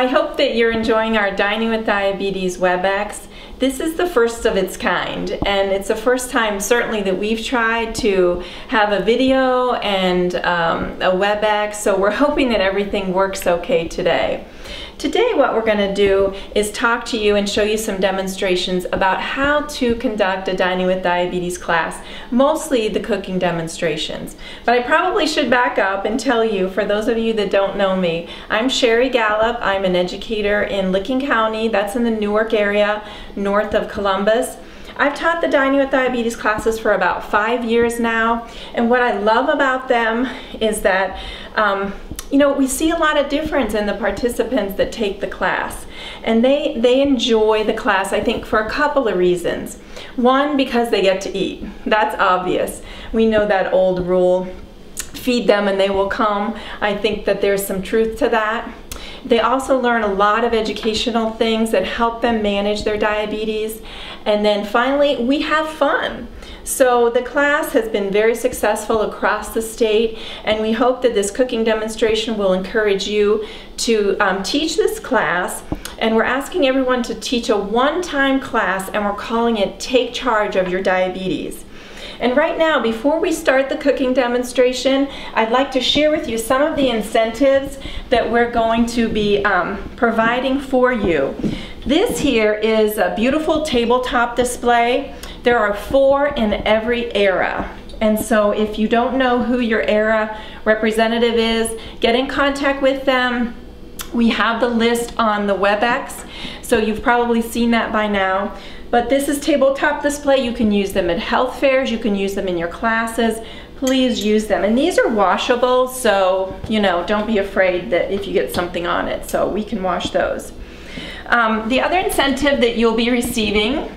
I hope that you're enjoying our Dining with Diabetes WebEx. This is the first of its kind, and it's the first time certainly that we've tried to have a video and a WebEx, so we're hoping that everything works okay today. Today what we're going to do is talk to you and show you some demonstrations about how to conduct a Dining with Diabetes class, mostly the cooking demonstrations. But I probably should back up and tell you, for those of you that don't know me, I'm Sherry Gallup. I'm an educator in Licking County, that's in the Newark area, north of Columbus. I've taught the Dining with Diabetes classes for about 5 years now, and what I love about them is that you know, we see a lot of difference in the participants that take the class, and they enjoy the class, I think, for a couple of reasons. One, because they get to eat. That's obvious. We know that old rule, feed them and they will come. I think that there's some truth to that. They also learn a lot of educational things that help them manage their diabetes. And then finally, we have fun. So the class has been very successful across the state, and we hope that this cooking demonstration will encourage you to teach this class. And we're asking everyone to teach a one-time class, and we're calling it Take Charge of Your Diabetes. And right now, before we start the cooking demonstration, I'd like to share with you some of the incentives that we're going to be providing for you. This here is a beautiful tabletop display. There are 4 in every era. And so if you don't know who your era representative is, get in contact with them. We have the list on the WebEx, so you've probably seen that by now. But this is tabletop display. You can use them at health fairs, you can use them in your classes. Please use them. And these are washable, so you know, don't be afraid that if you get something on it, so we can wash those. The other incentive that you'll be receiving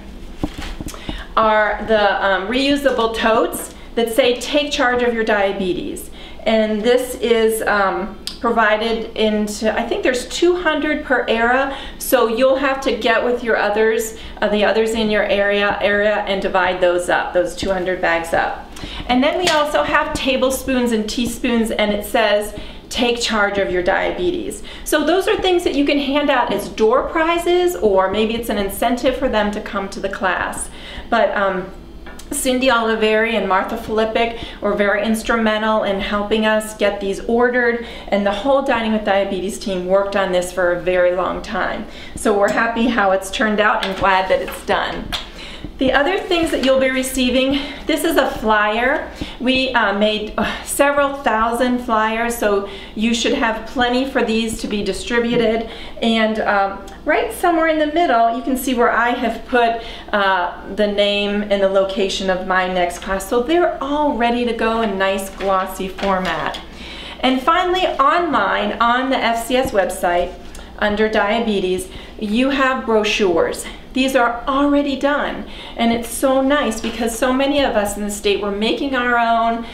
are the reusable totes that say Take Charge of Your Diabetes. And this is provided into, I think there's 200 per era, so you'll have to get with your others, the others in your area and divide those up, those 200 bags up. And then we also have tablespoons and teaspoons, and it says Take Charge of Your Diabetes. So those are things that you can hand out as door prizes, or maybe it's an incentive for them to come to the class. But Cindy Oliveri and Martha Filippic were very instrumental in helping us get these ordered, and the whole Dining with Diabetes team worked on this for a very long time. So we're happy how it's turned out and glad that it's done. The other things that you'll be receiving, this is a flyer. We made several thousand flyers, so you should have plenty for these to be distributed. And right somewhere in the middle, you can see where I have put the name and the location of my next class. So they're all ready to go in nice glossy format. And finally, online on the FCS website, under Diabetes, you have brochures. These are already done, and it's so nice because so many of us in the state were making our own,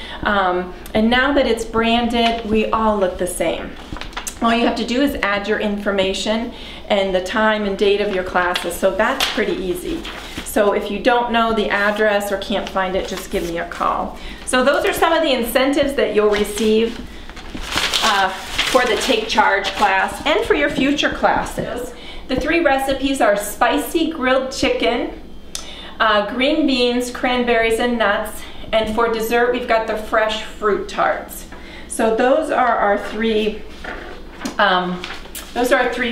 and now that it's branded, we all look the same. All you have to do is add your information and the time and date of your classes, so that's pretty easy. So if you don't know the address or can't find it, just give me a call. So those are some of the incentives that you'll receive for the Take Charge class and for your future classes. The 3 recipes are spicy grilled chicken, green beans, cranberries, and nuts, and for dessert we've got the fresh fruit tarts. So those are our 3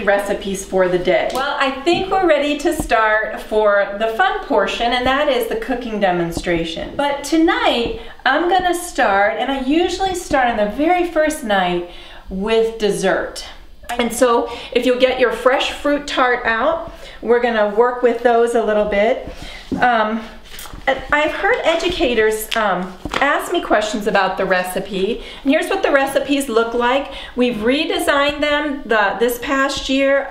recipes for the day. Well, I think we're ready to start for the fun portion, and that is the cooking demonstration. But tonight I'm gonna start, and I usually start on the very first night with dessert. And so if you'll get your fresh fruit tart out, we're gonna work with those a little bit. I've heard educators ask me questions about the recipe. And here's what the recipes look like. We've redesigned them this past year.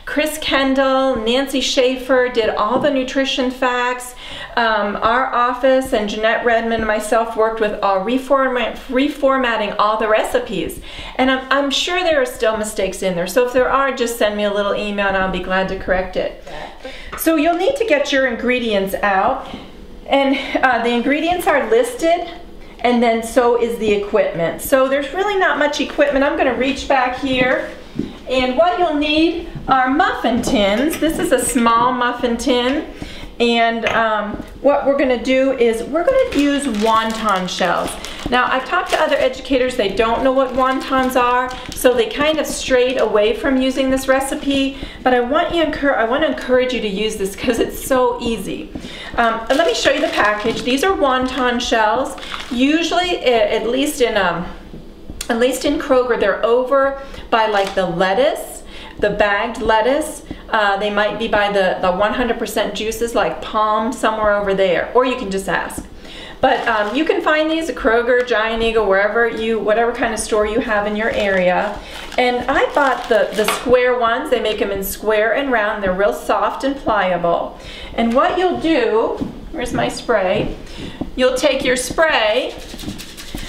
Chris Kendall, Nancy Schaefer did all the nutrition facts. Our office and Jeanette Redmond and myself worked with reformatting all the recipes. And I'm sure there are still mistakes in there. So if there are, just send me a little email and I'll be glad to correct it. So you'll need to get your ingredients out. And the ingredients are listed, and then so is the equipment. So there's really not much equipment. I'm going to reach back here And what you'll need are muffin tins. This is a small muffin tin. And what we're going to do is we're going to use wonton shells. Now, I've talked to other educators, they don't know what wontons are, so they kind of strayed away from using this recipe, but I want to encourage you to use this because it's so easy. Let me show you the package. These are wonton shells. Usually, at least in Kroger, they're over by like the lettuce, the bagged lettuce. They might be by the 100% juices like Palm, somewhere over there, or you can just ask. But you can find these at Kroger, Giant Eagle, whatever kind of store you have in your area. And I bought the square ones. They make them in square and round. They're real soft and pliable. And what you'll do, where's my spray? You'll take your spray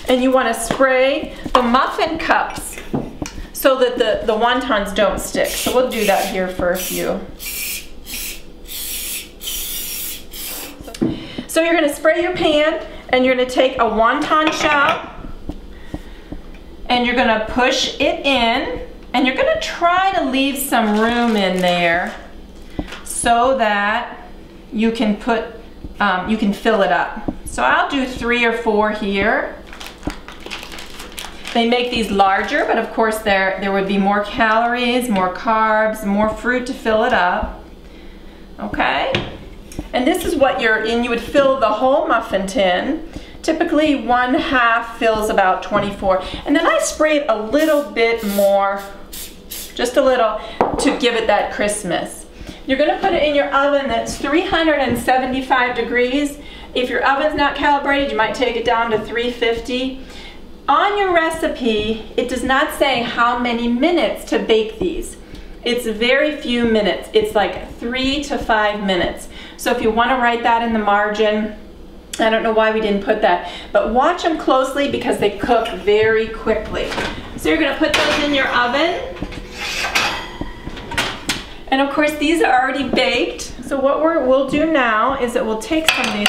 and you want to spray the muffin cups so that the wontons don't stick. So we'll do that here for a few. So you're going to spray your pan and you're going to take a wonton shell and you're going to push it in and you're going to try to leave some room in there so that you can fill it up. So I'll do 3 or 4 here. They make these larger, but of course there would be more calories, more carbs, more fruit to fill it up. Okay? And this is what you would fill the whole muffin tin. Typically 1/2 fills about 24. And then I spray it a little bit more, just a little, to give it that crispness. You're going to put it in your oven that's 375 degrees. If your oven's not calibrated, you might take it down to 350. On your recipe, it does not say how many minutes to bake these. It's very few minutes. It's like 3 to 5 minutes. So if you want to write that in the margin, I don't know why we didn't put that, but watch them closely because they cook very quickly. So you're going to put those in your oven. And of course these are already baked. So what we'll do now is that we'll take some of these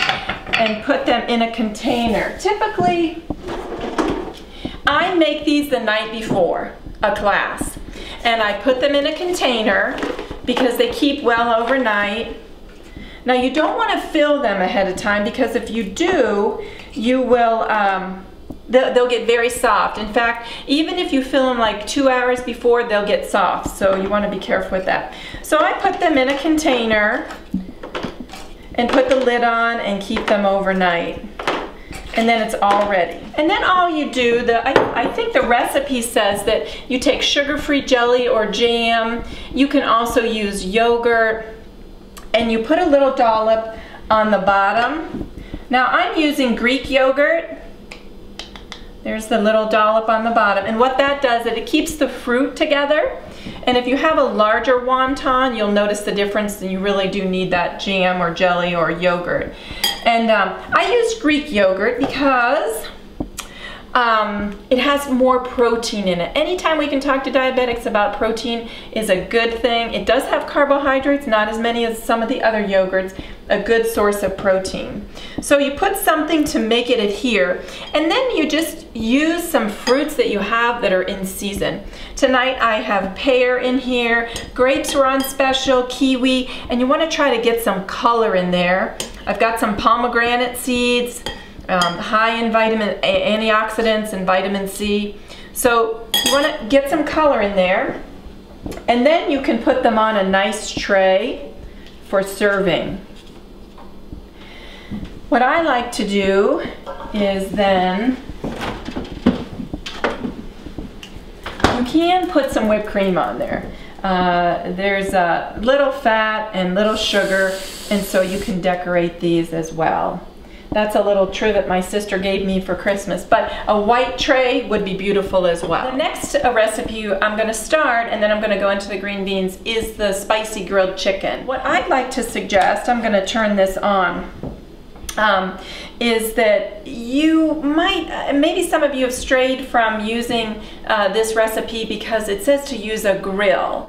and put them in a container. Typically, I make these the night before a class. And I put them in a container because they keep well overnight. Now you don't want to fill them ahead of time because if you do, you will, they'll get very soft. In fact, even if you fill them like 2 hours before, they'll get soft. So you want to be careful with that. So I put them in a container and put the lid on and keep them overnight. And then it's all ready. And then all you do, I think the recipe says that you take sugar-free jelly or jam. You can also use yogurt. And you put a little dollop on the bottom. Now I'm using Greek yogurt. There's the little dollop on the bottom. And what that does is it keeps the fruit together. And if you have a larger wonton, you'll notice the difference and you really do need that jam or jelly or yogurt. And I use Greek yogurt because it has more protein in it. Anytime we can talk to diabetics about protein is a good thing. It does have carbohydrates, not as many as some of the other yogurts, a good source of protein. So you put something to make it adhere, and then you just use some fruits that you have that are in season. Tonight I have pear in here, grapes are on special, kiwi, and you want to try to get some color in there. I've got some pomegranate seeds, high in antioxidants and vitamin C. So you want to get some color in there, and then you can put them on a nice tray for serving. What I like to do is then, you can put some whipped cream on there. There's a little fat and little sugar, and so you can decorate these as well. That's a little trivet my sister gave me for Christmas, but a white tray would be beautiful as well. The next recipe I'm going to start, and then I'm going to go into the green beans, is the spicy grilled chicken. What I'd like to suggest, I'm going to turn this on, is that you might, maybe some of you have strayed from using this recipe because it says to use a grill.